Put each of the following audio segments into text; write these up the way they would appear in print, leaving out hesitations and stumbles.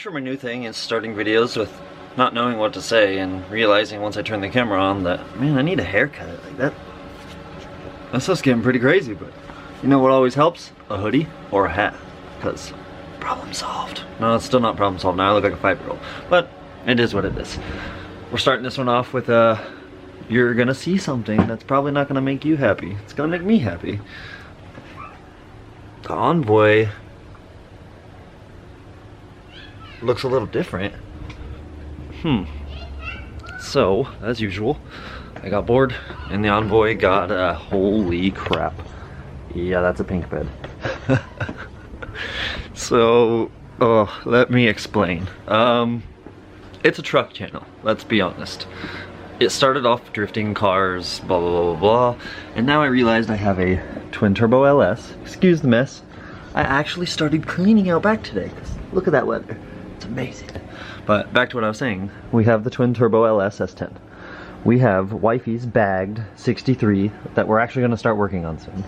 sure my new thing is starting videos with not knowing what to say and realizing once I turn the camera on that, man, I need a haircut. Like that stuff's getting pretty crazy, but you know what always helps? A hoodie or a hat, because problem solved. No, it's still not problem solved. Now I look like a 5-year-old, but it is what it is. We're starting this one off with you're gonna see something that's probably not gonna make you happy. It's gonna make me happy. The Envoy looks a little different. So, as usual, I got bored and the Envoy got, holy crap. Yeah, that's a pink bed. So, let me explain. It's a truck channel, let's be honest. It started off drifting cars, blah blah blah blah blah, and now I realized I have a twin turbo LS. Excuse the mess. I actually started cleaning out back today, 'cause look at that weather. It's amazing. But back to what I was saying, we have the twin turbo LS S10. We have wifey's bagged 63 that we're actually going to start working on soon.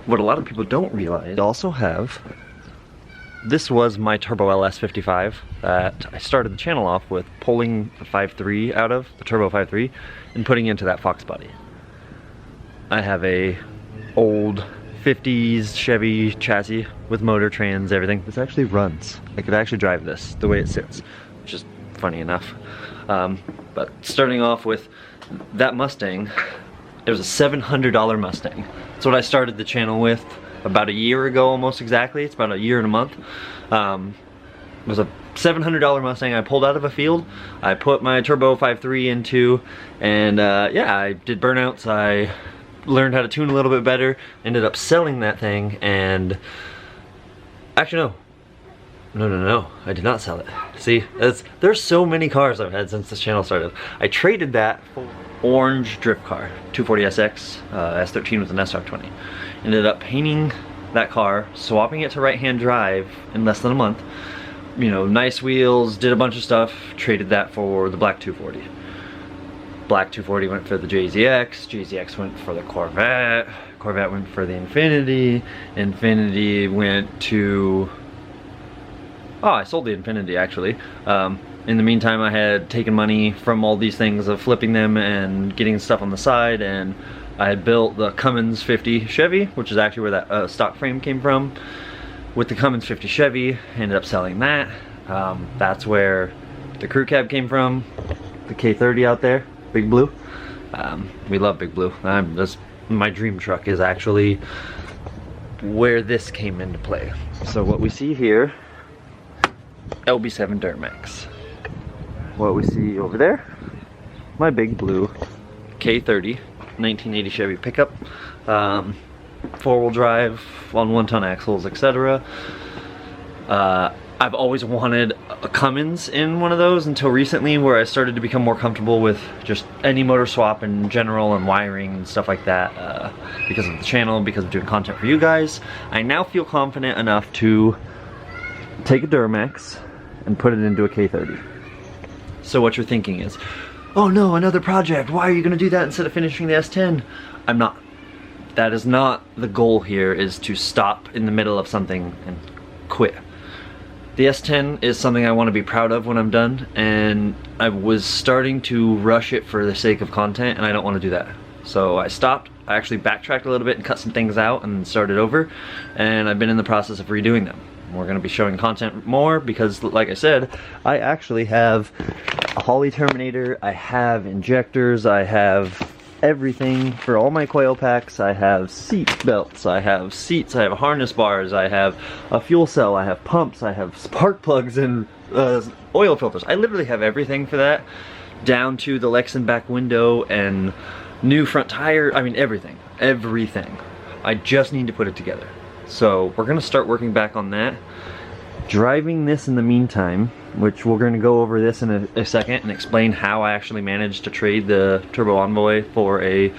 What a lot of people don't realize, I also have, this was my turbo LS 55 that I started the channel off with pulling the 5.3 out of, the turbo 5.3, and putting into that Fox body. I have a old 50s Chevy chassis with motor, trans, everything. This actually runs. I could actually drive this the way it sits, which is funny enough. But starting off with that Mustang, it was a $700 Mustang. That's what I started the channel with about a year ago, almost exactly. It's about a year and a month. It was a $700 Mustang I pulled out of a field. I put my turbo 5.3 into, and yeah, I did burnouts. I learned how to tune a little bit better, ended up selling that thing, and actually no, I did not sell it. See, there's so many cars I've had since this channel started. I traded that for orange drift car, 240SX, S13 with an SR20. Ended up painting that car, swapping it to right-hand drive in less than a month. You know, nice wheels, did a bunch of stuff, traded that for the black 240. Black 240 went for the JZX, JZX went for the Corvette, Corvette went for the Infiniti, Infiniti went to, oh, I sold the Infiniti actually. In the meantime, I had taken money from all these things of flipping them and getting stuff on the side, and I had built the Cummins 50 Chevy, which is actually where that stock frame came from. With the Cummins 50 Chevy, ended up selling that. That's where the crew cab came from, the K30 out there. Big Blue. We love Big Blue. My dream truck is actually where this came into play. So what we see here, LB7 Duramax. What we see over there, my Big Blue K30 1980 Chevy pickup. 4-wheel drive on 1-ton axles, etc. I've always wanted a Cummins in one of those until recently, where I started to become more comfortable with just any motor swap in general and wiring and stuff like that, because of the channel, because of doing content for you guys. I now feel confident enough to take a Duramax and put it into a K30. So what you're thinking is, oh no, another project, why are you gonna do that instead of finishing the S10? I'm not. That is not the goal here, is to stop in the middle of something and quit. The S10 is something I want to be proud of when I'm done, and I was starting to rush it for the sake of content, and I don't want to do that. So I stopped. I actually backtracked a little bit and cut some things out and started over, and I've been in the process of redoing them. We're going to be showing content more because, like I said, I actually have a Holley Terminator, I have injectors, I have everything for all my coil packs. I have seat belts, I have seats, I have harness bars, I have a fuel cell, I have pumps, I have spark plugs and oil filters. I literally have everything for that, down to the Lexan back window and new front tire. I mean, everything. I just need to put it together. So we're gonna start working back on that. Driving this in the meantime, which we're going to go over this in a second and explain how I actually managed to trade the Turbo Envoy for a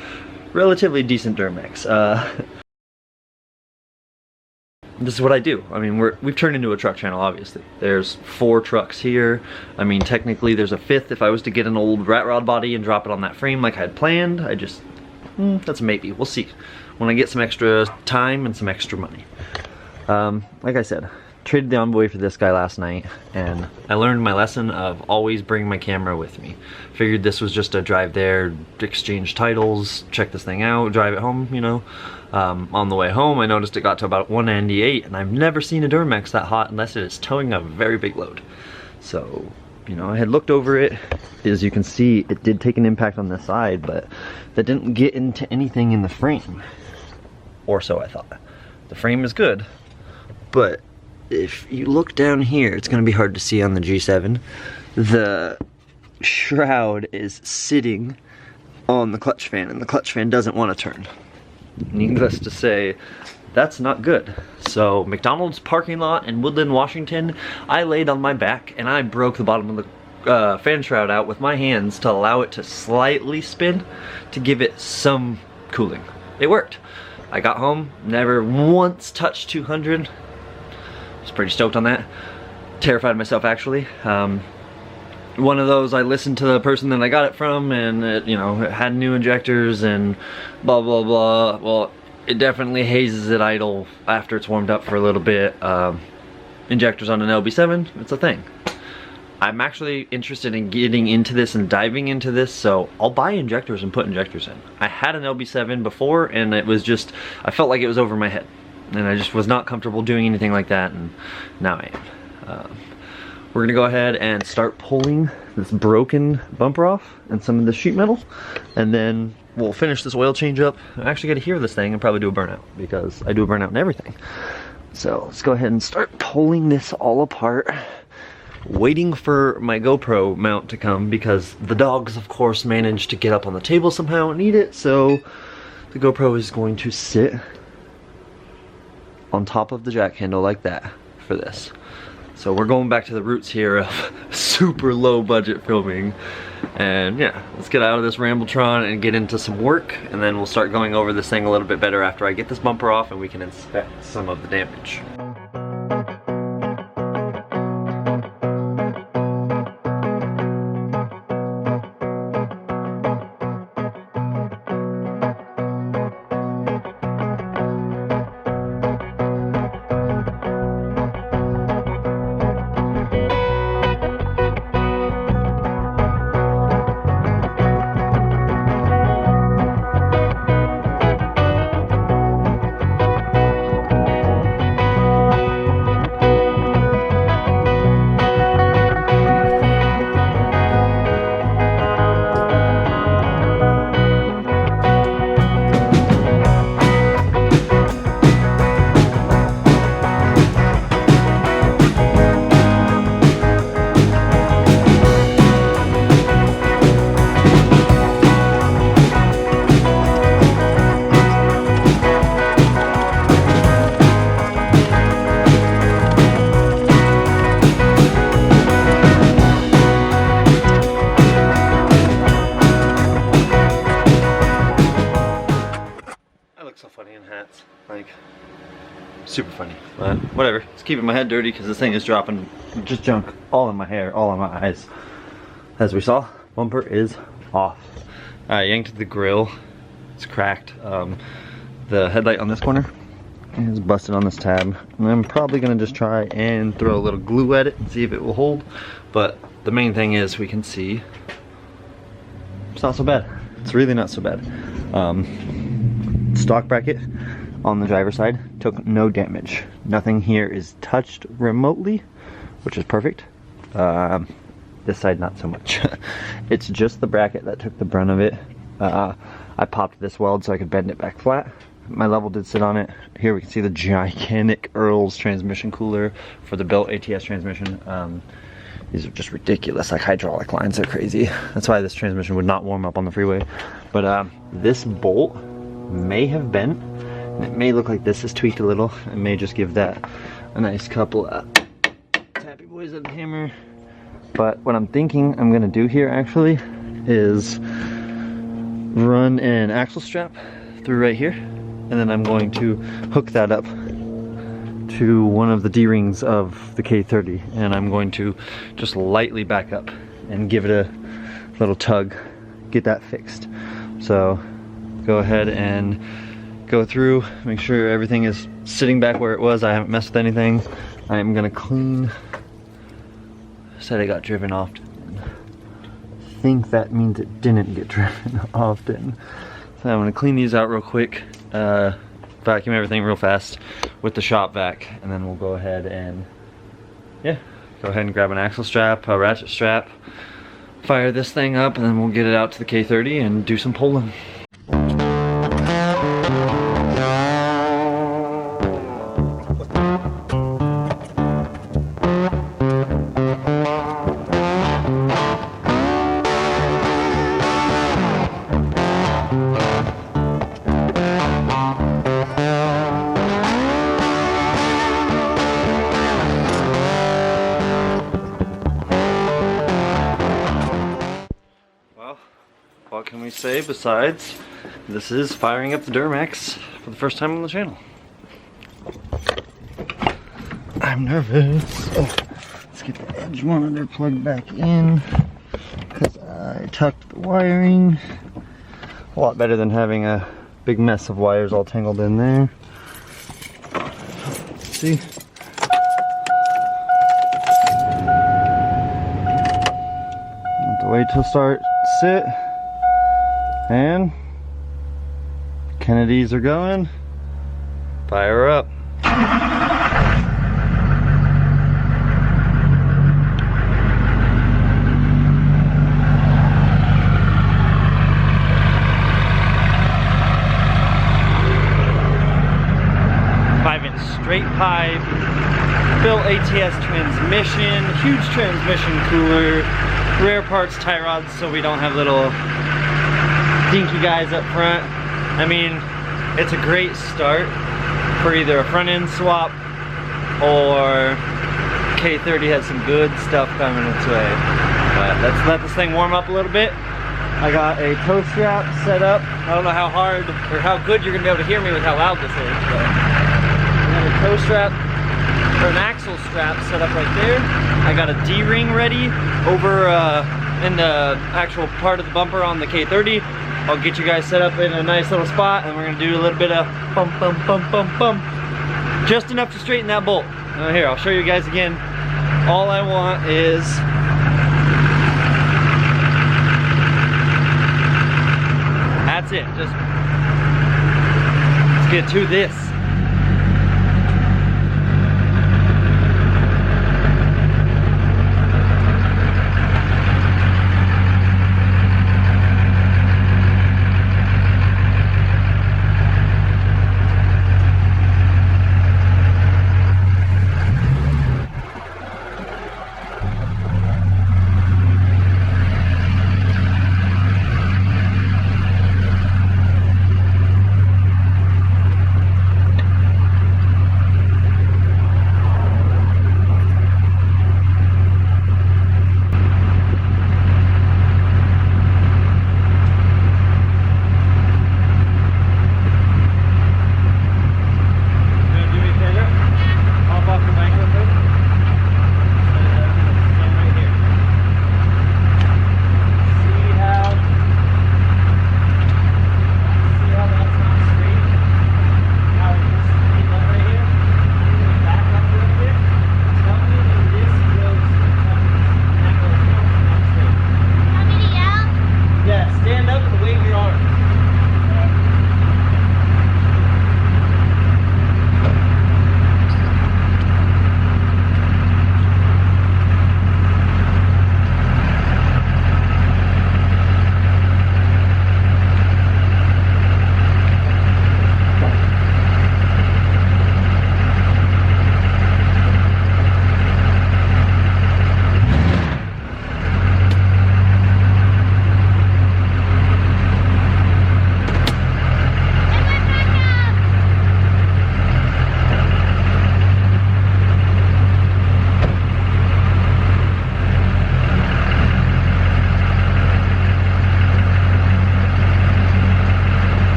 relatively decent Duramax. This is what I do. I mean, we've turned into a truck channel, obviously. There's 4 trucks here. I mean, technically there's a 5th if I was to get an old rat rod body and drop it on that frame like I had planned. I just, that's a maybe. We'll see when I get some extra time and some extra money. Like I said, traded the Envoy for this guy last night, and I learned my lesson of always bring my camera with me. Figured this was just a drive there, exchange titles, check this thing out, drive it home, you know. On the way home, I noticed it got to about 198, and I've never seen a Duramax that hot unless it is towing a very big load. So, you know, I had looked over it. As you can see, it did take an impact on the side, but that didn't get into anything in the frame. Or so I thought. The frame is good, but if you look down here, it's going to be hard to see on the G7. The shroud is sitting on the clutch fan, and the clutch fan doesn't want to turn. Needless to say, that's not good. So, McDonald's parking lot in Woodland, Washington, I laid on my back and I broke the bottom of the fan shroud out with my hands to allow it to slightly spin to give it some cooling. It worked. I got home, never once touched 200. Was pretty stoked on that. Terrified of myself, actually. One of those, I listened to the person that I got it from, and it, you know, it had new injectors and blah blah blah. Well, it definitely hazes it idle after it's warmed up for a little bit. Injectors on an LB7, it's a thing. I'm actually interested in getting into this and diving into this, so I'll buy injectors and put injectors in. I had an LB7 before, and it was just, I felt like it was over my head. And I just was not comfortable doing anything like that, and now I am. We're gonna go ahead and start pulling this broken bumper off and some of the sheet metal, and then we'll finish this oil change up. I actually gotta hear this thing and probably do a burnout, because I do a burnout in everything. So let's go ahead and start pulling this all apart. Waiting for my GoPro mount to come, because the dogs of course managed to get up on the table somehow and eat it, so the GoPro is going to sit on top of the jack handle like that for this. So we're going back to the roots here of super low budget filming, and yeah, let's get out of this Rambletron and get into some work, and then we'll start going over this thing a little bit better after I get this bumper off and we can inspect some of the damage. Like, super funny, but whatever. It's keeping my head dirty because this thing is dropping just junk all in my hair, all in my eyes. As we saw, bumper is off. I yanked the grill. It's cracked. The headlight on this corner is busted on this tab, and I'm probably gonna just try and throw a little glue at it and see if it will hold. But the main thing is we can see it's not so bad. It's really not so bad. Stock bracket on the driver's side took no damage. Nothing here is touched remotely, which is perfect. This side not so much. It's just the bracket that took the brunt of it. I popped this weld so I could bend it back flat. My level did sit on it. Here we can see the gigantic Earl's transmission cooler for the built ATS transmission. These are just ridiculous, like hydraulic lines are crazy. That's why this transmission would not warm up on the freeway. But this bolt may have bent. It may look like this is tweaked a little. It may just give that a nice couple of tappy boys of the hammer. But what I'm thinking I'm gonna do here actually is run an axle strap through right here, and then I'm going to hook that up to one of the D-rings of the K30, and I'm going to just lightly back up and give it a little tug, get that fixed. So go ahead and go through, make sure everything is sitting back where it was. I haven't messed with anything. I am gonna clean. Said it got driven often. I think that means it didn't get driven often. So I'm gonna clean these out real quick, vacuum everything real fast with the shop vac, and then we'll go ahead and, yeah, go ahead and grab an axle strap, a ratchet strap, fire this thing up, and then we'll get it out to the K30 and do some pulling. What can we say besides this is firing up the Duramax for the first time on the channel? I'm nervous. Oh, let's get the edge monitor plugged back in because I tucked the wiring. A lot better than having a big mess of wires all tangled in there. Let's see. Have to wait till start, sit. And Kennedys are going. Fire up. Straight pipe, built ATS transmission, huge transmission cooler, rare parts tie rods so we don't have little dinky guys up front. I mean, it's a great start for either a front end swap or K30 has some good stuff coming its way. But let's let this thing warm up a little bit. I got a toe strap set up. I don't know how hard or how good you're gonna be able to hear me with how loud this is, but I got a toe strap or an axle strap set up right there. I got a D-ring ready over in the actual part of the bumper on the K30. I'll get you guys set up in a nice little spot and we're gonna do a little bit of bump, bump, bump, bump, bump. Just enough to straighten that bolt. Here, I'll show you guys again. All I want is that's it. Just let's get to this.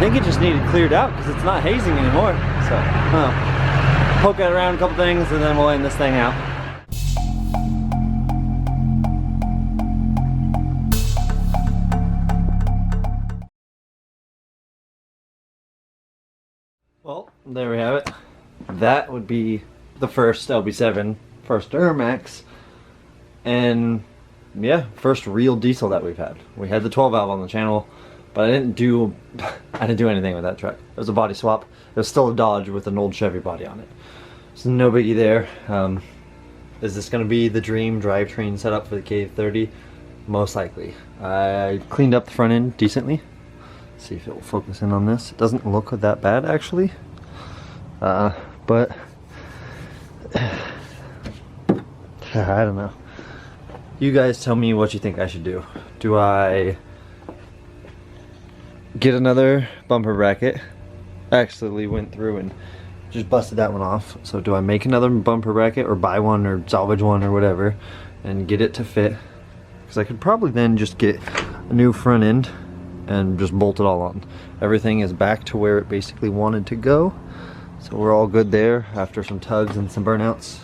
think it just needed cleared out because it's not hazing anymore. So, poke it around a couple things and then we'll end this thing out. Well, there we have it. That would be the first LB7, first Duramax, and yeah, first real diesel that we've had. We had the 12 valve on the channel, but I didn't do anything with that truck. It was a body swap. It was still a Dodge with an old Chevy body on it. So no biggie there. Is this going to be the dream drivetrain setup for the K30? Most likely. I cleaned up the front end decently. Let's see if it will focus in on this. It doesn't look that bad actually, but I don't know. You guys tell me what you think I should do. Do I get another bumper bracket? I actually went through and just busted that one off. So do I make another bumper bracket or buy one or salvage one or whatever and get it to fit? Because I could probably then just get a new front end and just bolt it all on. Everything is back to where it basically wanted to go. So we're all good there after some tugs and some burnouts.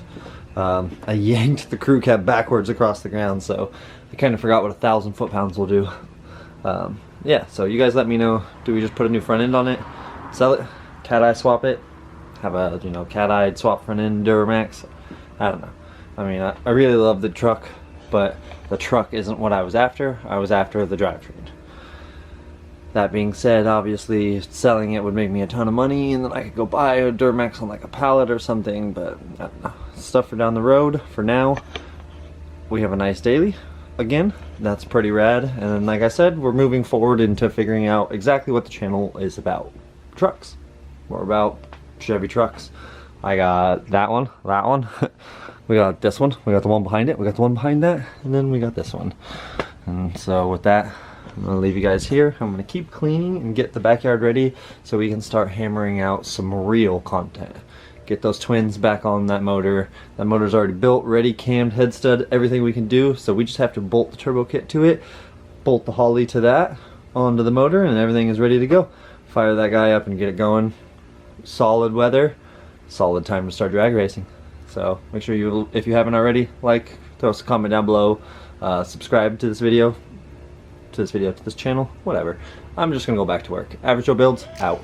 I yanked the crew cab backwards across the ground, so I kind of forgot what 1,000 foot-pounds will do. Yeah, so you guys let me know. Do we just put a new front end on it, sell it, cat-eye swap it, have a cat-eye swap front end Duramax? I don't know. I mean, I really love the truck, but the truck isn't what I was after. I was after the drivetrain. That being said, obviously selling it would make me a ton of money and then I could go buy a Duramax on like a pallet or something, but I don't know. Stuff for down the road. For now, we have a nice daily again. That's pretty rad. And then like I said, we're moving forward into figuring out exactly what the channel is about. Trucks. We're about Chevy trucks. I got that one, we got this one, we got the one behind it, we got the one behind that, and then we got this one. And so with that, I'm going to leave you guys here. I'm going to keep cleaning and get the backyard ready so we can start hammering out some real content. Get those twins back on that motor. That motor's already built, ready, cammed, head stud, everything we can do. So we just have to bolt the turbo kit to it, bolt the Holly to that, onto the motor, and everything is ready to go. Fire that guy up and get it going. Solid weather, solid time to start drag racing. So make sure you, if you haven't already, like, throw us a comment down below, subscribe to this video, to this channel, whatever. I'm just gonna go back to work. Average Joe Builds, out.